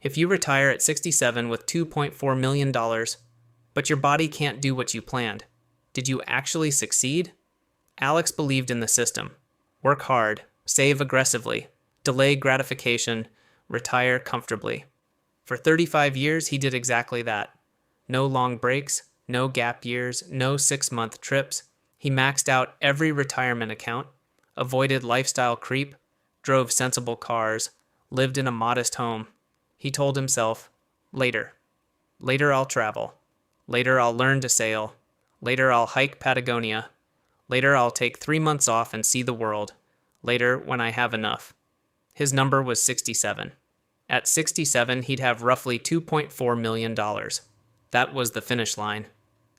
If you retire at 67 with $2.4 million, but your body can't do what you planned, did you actually succeed? Alex believed in the system. Work hard, save aggressively, delay gratification, retire comfortably. For 35 years, he did exactly that. No long breaks, no gap years, no 6-month trips. He maxed out every retirement account, avoided lifestyle creep, drove sensible cars, lived in a modest home. He told himself, later. Later I'll travel. Later I'll learn to sail. Later I'll hike Patagonia. Later I'll take 3 months off and see the world. Later when I have enough. His number was 67. At 67, he'd have roughly $2.4 million. That was the finish line.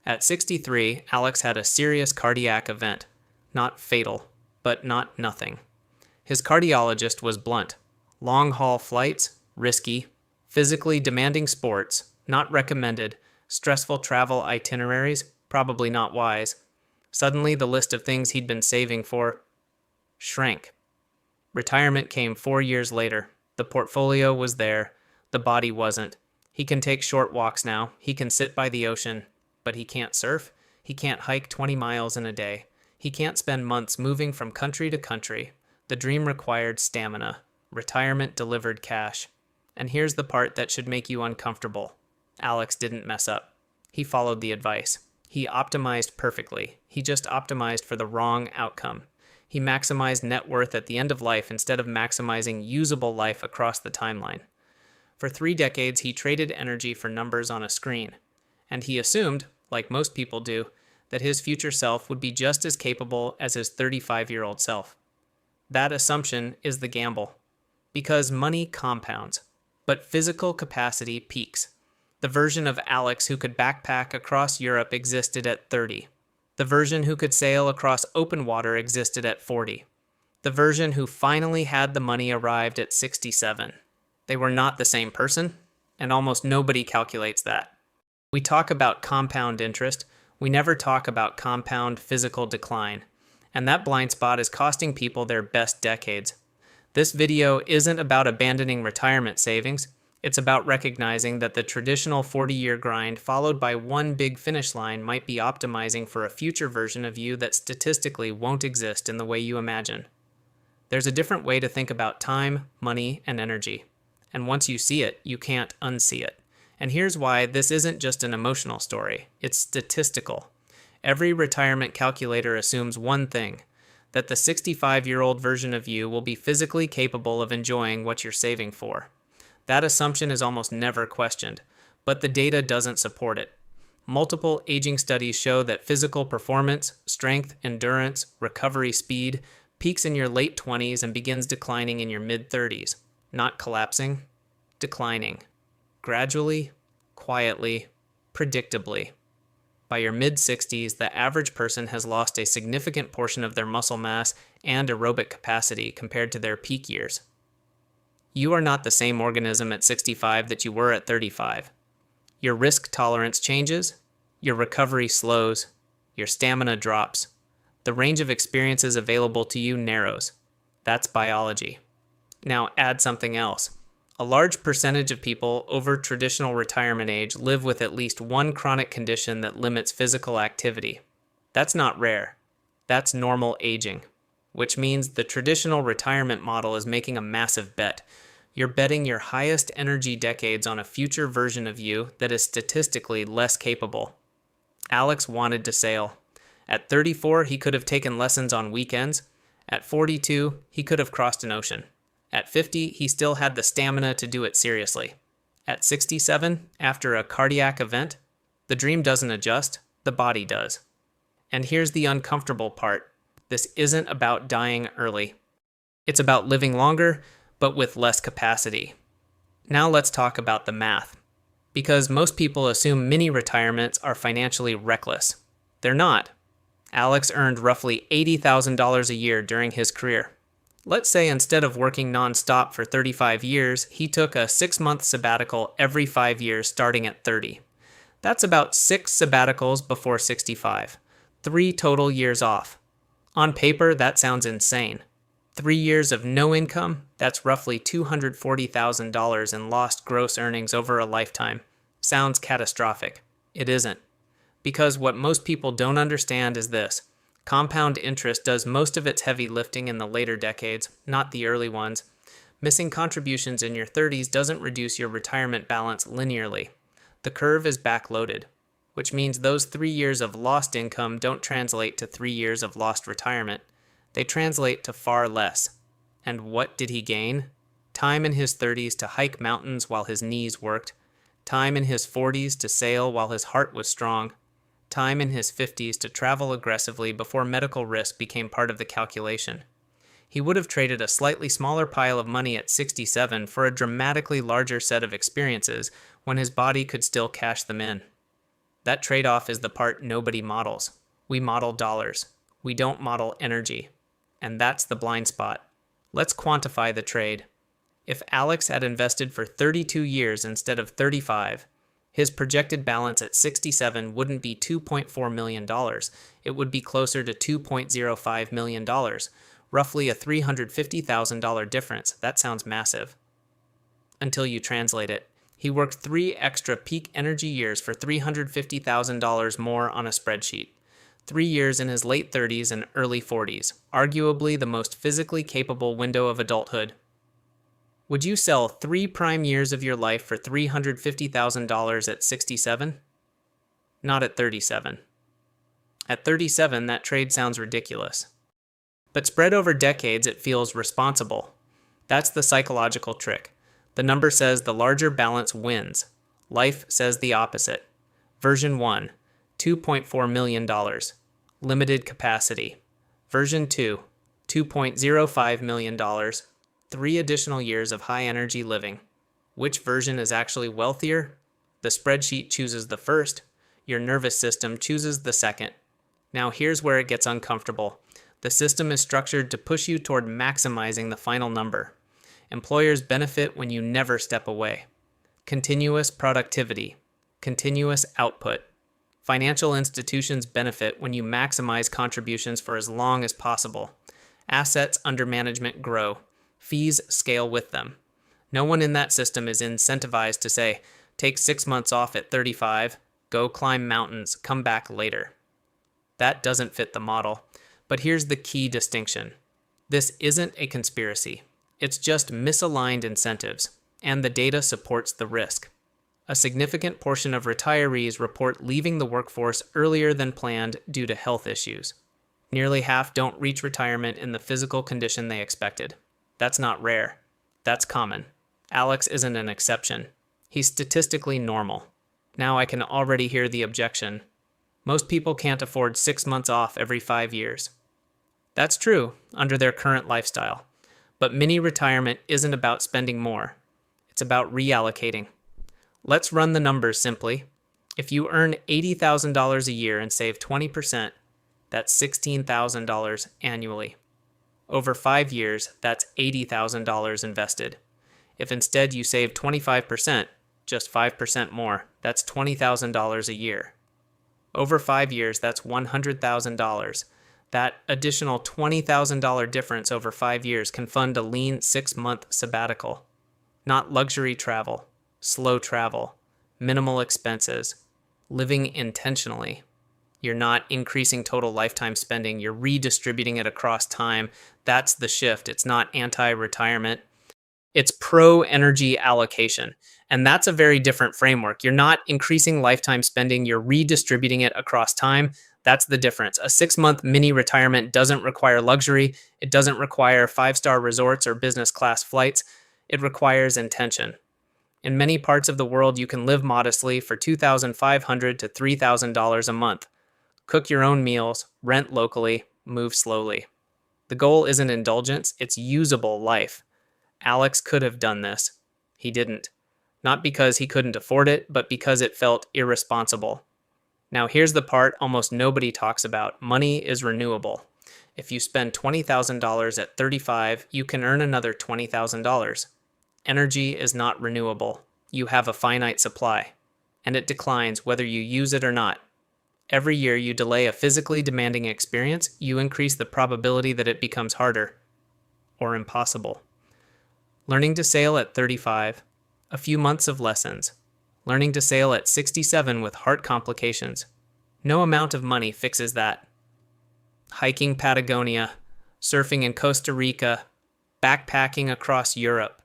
At 63, Alex had a serious cardiac event. Not fatal, but not nothing. His cardiologist was blunt. Long-haul flights, risky. Physically demanding sports, not recommended. Stressful travel itineraries, probably not wise. Suddenly, the list of things he'd been saving for shrank. Retirement came 4 years later. The portfolio was there. The body wasn't. He can take short walks now. He can sit by the ocean. But he can't surf. He can't hike 20 miles in a day. He can't spend months moving from country to country. The dream required stamina. Retirement delivered cash. And here's the part that should make you uncomfortable. Alex didn't mess up. He followed the advice. He optimized perfectly. He just optimized for the wrong outcome. He maximized net worth at the end of life instead of maximizing usable life across the timeline. For 3 decades, he traded energy for numbers on a screen. And he assumed, like most people do, that his future self would be just as capable as his 35-year-old self. That assumption is the gamble. Because money compounds, but physical capacity peaks. The version of Alex who could backpack across Europe existed at 30. The version who could sail across open water existed at 40. The version who finally had the money arrived at 67. They were not the same person, and almost nobody calculates that. We talk about compound interest, we never talk about compound physical decline, and that blind spot is costing people their best decades. This video isn't about abandoning retirement savings. It's about recognizing that the traditional 40-year grind followed by one big finish line might be optimizing for a future version of you that statistically won't exist in the way you imagine. There's a different way to think about time, money, and energy. And once you see it, you can't unsee it. And here's why this isn't just an emotional story. It's statistical. Every retirement calculator assumes one thing, that the 65-year-old version of you will be physically capable of enjoying what you're saving for. That assumption is almost never questioned, but the data doesn't support it. Multiple aging studies show that physical performance, strength, endurance, recovery speed peaks in your late 20s and begins declining in your mid-30s. Not collapsing, declining. Gradually, quietly, predictably. By your mid-60s, the average person has lost a significant portion of their muscle mass and aerobic capacity compared to their peak years. You are not the same organism at 65 that you were at 35. Your risk tolerance changes, your recovery slows, your stamina drops. The range of experiences available to you narrows. That's biology. Now add something else. A large percentage of people over traditional retirement age live with at least one chronic condition that limits physical activity. That's not rare. That's normal aging, which means the traditional retirement model is making a massive bet. You're betting your highest energy decades on a future version of you that is statistically less capable. Alex wanted to sail. At 34, he could have taken lessons on weekends. At 42, he could have crossed an ocean. At 50, he still had the stamina to do it seriously. At 67, after a cardiac event, the dream doesn't adjust, the body does. And here's the uncomfortable part. This isn't about dying early. It's about living longer, but with less capacity. Now let's talk about the math. Because most people assume mini retirements are financially reckless. They're not. Alex earned roughly $80,000 a year during his career. Let's say instead of working non-stop for 35 years, he took a 6-month sabbatical every 5 years starting at 30. That's about 6 sabbaticals before 65. 3 total years off. On paper, that sounds insane. 3 years of no income, that's roughly $240,000 in lost gross earnings over a lifetime. Sounds catastrophic. It isn't. Because what most people don't understand is this. Compound interest does most of its heavy lifting in the later decades, not the early ones. Missing contributions in your 30s doesn't reduce your retirement balance linearly. The curve is backloaded, which means those 3 years of lost income don't translate to 3 years of lost retirement. They translate to far less. And what did he gain? Time in his 30s to hike mountains while his knees worked. Time in his 40s to sail while his heart was strong. Time in his 50s to travel aggressively before medical risk became part of the calculation. He would have traded a slightly smaller pile of money at 67 for a dramatically larger set of experiences when his body could still cash them in. That trade-off is the part nobody models. We model dollars. We don't model energy. And that's the blind spot. Let's quantify the trade. If Alex had invested for 32 years instead of 35, his projected balance at 67 wouldn't be $2.4 million. It would be closer to $2.05 million, roughly a $350,000 difference. That sounds massive. Until you translate it. He worked 3 extra peak energy years for $350,000 more on a spreadsheet. 3 years in his late 30s and early 40s, arguably the most physically capable window of adulthood. Would you sell 3 prime years of your life for $350,000 at 67? Not at 37. At 37, that trade sounds ridiculous. But spread over decades, it feels responsible. That's the psychological trick. The number says the larger balance wins. Life says the opposite. Version 1, $2.4 million. Limited capacity. Version 2, $2.05 million. 3 additional years of high-energy living. Which version is actually wealthier? The spreadsheet chooses the first. Your nervous system chooses the second. Now here's where it gets uncomfortable. The system is structured to push you toward maximizing the final number. Employers benefit when you never step away. Continuous productivity. Continuous output. Financial institutions benefit when you maximize contributions for as long as possible. Assets under management grow. Fees scale with them. No one in that system is incentivized to say, take 6 months off at 35, go climb mountains, come back later. That doesn't fit the model. But here's the key distinction. This isn't a conspiracy. It's just misaligned incentives, and the data supports the risk. A significant portion of retirees report leaving the workforce earlier than planned due to health issues. Nearly half don't reach retirement in the physical condition they expected. That's not rare. That's common. Alex isn't an exception. He's statistically normal. Now I can already hear the objection. Most people can't afford 6 months off every 5 years. That's true under their current lifestyle. But mini retirement isn't about spending more. It's about reallocating. Let's run the numbers simply. If you earn $80,000 a year and save 20%, that's $16,000 annually. Over 5 years, that's $80,000 invested. If instead you save 25%, just 5% more, that's $20,000 a year. Over 5 years, that's $100,000. That additional $20,000 difference over 5 years can fund a lean 6-month sabbatical. Not luxury travel, slow travel, minimal expenses, living intentionally. You're not increasing total lifetime spending, you're redistributing it across time. That's the shift. It's not anti-retirement. It's pro-energy allocation. And that's a very different framework. You're not increasing lifetime spending, you're redistributing it across time. That's the difference. A 6-month mini retirement doesn't require luxury. It doesn't require 5-star resorts or business class flights. It requires intention. In many parts of the world, you can live modestly for $2,500 to $3,000 a month. Cook your own meals, rent locally, move slowly. The goal isn't indulgence, it's usable life. Alex could have done this. He didn't. Not because he couldn't afford it, but because it felt irresponsible. Now here's the part almost nobody talks about. Money is renewable. If you spend $20,000 at 35, you can earn another $20,000. Energy is not renewable. You have a finite supply, and it declines whether you use it or not. Every year you delay a physically demanding experience, you increase the probability that it becomes harder. or impossible. Learning to sail at 35, a few months of lessons. Learning to sail at 67 with heart complications. No amount of money fixes that. Hiking Patagonia, surfing in Costa Rica, backpacking across Europe.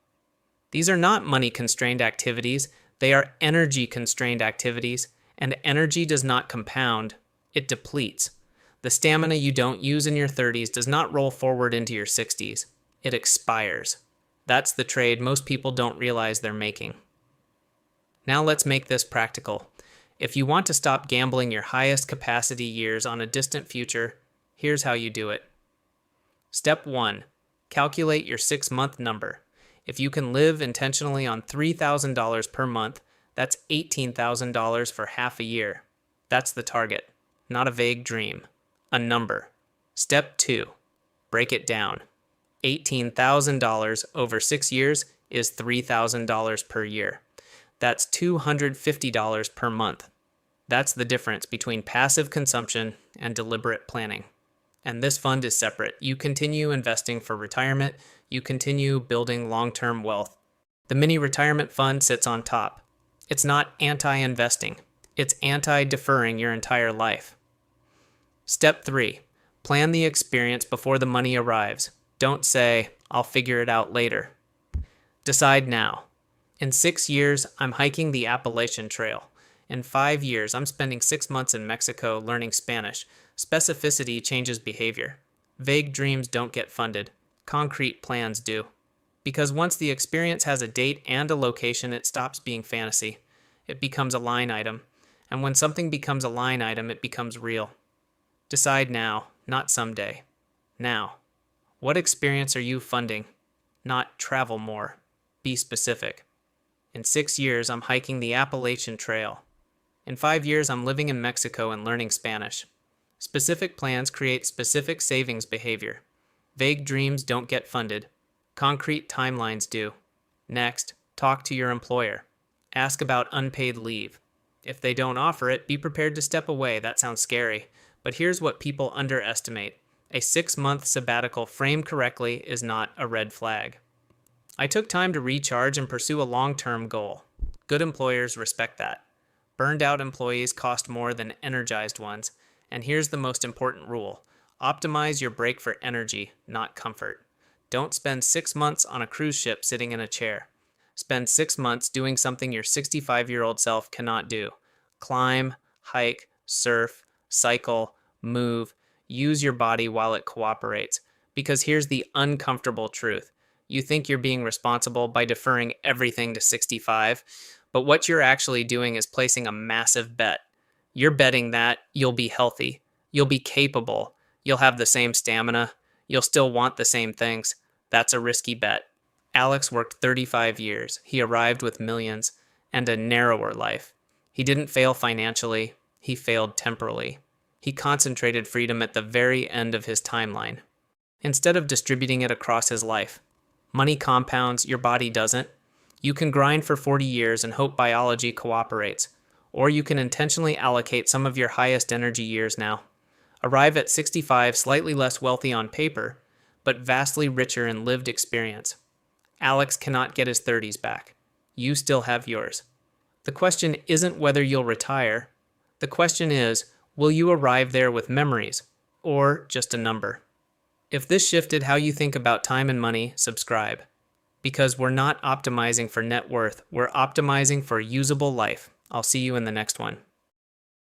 These are not money-constrained activities, they are energy-constrained activities, and energy does not compound, it depletes. The stamina you don't use in your 30s does not roll forward into your 60s. It expires. That's the trade most people don't realize they're making. Now let's make this practical. If you want to stop gambling your highest capacity years on a distant future, here's how you do it. Step 1. Calculate your 6-month number. If you can live intentionally on $3,000 per month, that's $18,000 for half a year. That's the target, not a vague dream. A number. Step 2. Break it down. $18,000 over 6 years is $3,000 per year. That's $250 per month. That's the difference between passive consumption and deliberate planning. And this fund is separate. You continue investing for retirement. You continue building long-term wealth. The mini retirement fund sits on top. It's not anti-investing. It's anti-deferring your entire life. Step 3. Plan the experience before the money arrives. Don't say, I'll figure it out later. Decide now. In 6 years, I'm hiking the Appalachian Trail. In 5 years, I'm spending 6 months in Mexico learning Spanish. Specificity changes behavior. Vague dreams don't get funded. Concrete plans do. Because once the experience has a date and a location, it stops being fantasy. It becomes a line item. And when something becomes a line item, it becomes real. Decide now, not someday. Now. What experience are you funding? Not travel more. Be specific. In 6 years, I'm hiking the Appalachian Trail. In 5 years, I'm living in Mexico and learning Spanish. Specific plans create specific savings behavior. Vague dreams don't get funded. Concrete timelines do. Next, talk to your employer. Ask about unpaid leave. If they don't offer it, be prepared to step away. That sounds scary. But here's what people underestimate. A 6-month sabbatical framed correctly is not a red flag. I took time to recharge and pursue a long-term goal. Good employers respect that. Burned out employees cost more than energized ones. And here's the most important rule. Optimize your break for energy, not comfort. Don't spend 6 months on a cruise ship sitting in a chair. Spend 6 months doing something your 65-year-old self cannot do. Climb, hike, surf, cycle, move. Use your body while it cooperates. Because here's the uncomfortable truth. You think you're being responsible by deferring everything to 65, but what you're actually doing is placing a massive bet. You're betting that you'll be healthy, you'll be capable, you'll have the same stamina, you'll still want the same things. That's a risky bet. Alex worked 35 years. He arrived with millions and a narrower life. He didn't fail financially, he failed temporally. He concentrated freedom at the very end of his timeline, instead of distributing it across his life. Money compounds, your body doesn't. You can grind for 40 years and hope biology cooperates. Or you can intentionally allocate some of your highest energy years now. Arrive at 65 slightly less wealthy on paper, but vastly richer in lived experience. Alex cannot get his 30s back. You still have yours. The question isn't whether you'll retire. The question is, will you arrive there with memories, or just a number? If this shifted how you think about time and money, subscribe. Because we're not optimizing for net worth, we're optimizing for usable life. I'll see you in the next one.